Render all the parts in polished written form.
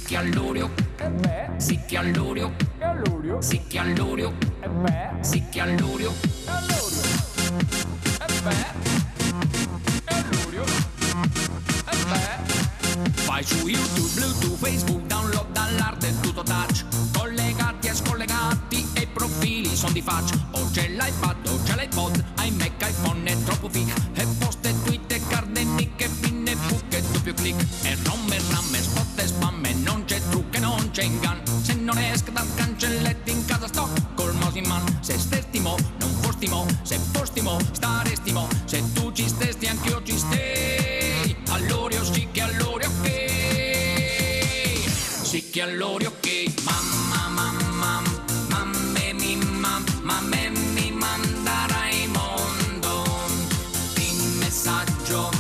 Sicchi all'olio, sicchi all'olio, sicchi all'olio, sicchi all'olio, fai su YouTube, Bluetooth, Facebook, download dall'arte tutto touch, collegati e scollegati e profili son di faccia, o c'è l'iPad o c'è l'iPod, iMac, iPhone è troppo fic, e post e tweet e card e nick e pin e book e doppio click, e rom e ram e spot e spam e non c'è trucco e non c'è ingan, se non esco dal cancelletto in casa sto col mouse in man, se stestimo non fostimo, se fostimo starestimo, se tu ci stesti anch'io ci stei, all'orio sì che all'orio ok, sì che all'orio ok, mamma mamma mamme mi mamme mi manderai mondo, in messaggio,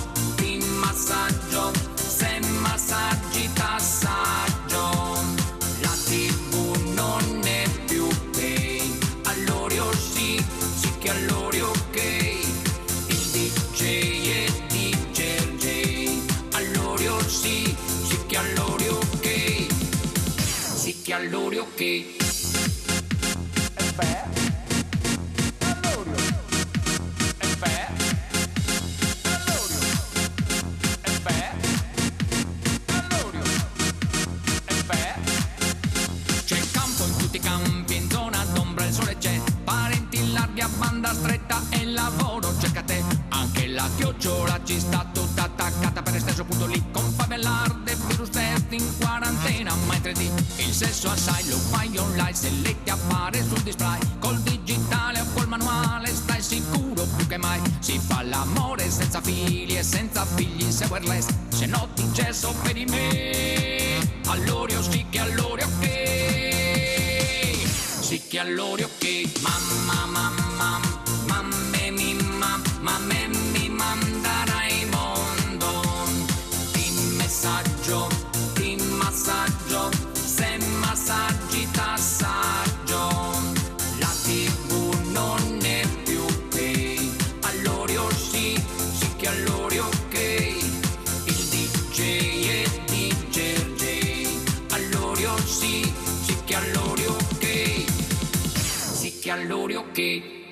in massaggio, se massaggi t'assaggio, la TV non è più pay, all'orio sì, sì che all'orio ok, il DJ e DJ, all'orio sì, sì che all'orio ok, sì che all'orio ok. Campi in zona d'ombra il sole c'è, parenti larghi a banda stretta e lavoro cerca te, anche la chiocciola ci sta tutta attaccata per esteso punto lì, con favelar e virus test in quarantena ma in 3D, il sesso assai lo fai online se lei ti appare sul display, col digitale o col manuale stai sicuro più che mai, si fa l'amore senza figli e senza figli se wireless, se no ti cesso per di me, all'orio sì che all'orio ok, sì che all'orio ok, mamma mamma mamme mi mamme mi manderai mondo, in messaggio, in massaggio, se massaggi t'assaggio, la TV non è più pay, all'orio sì, sì che all'orio ok, il DJ e DJ, all'orio sì, sì che all'orio ok, sì che all'orio ok.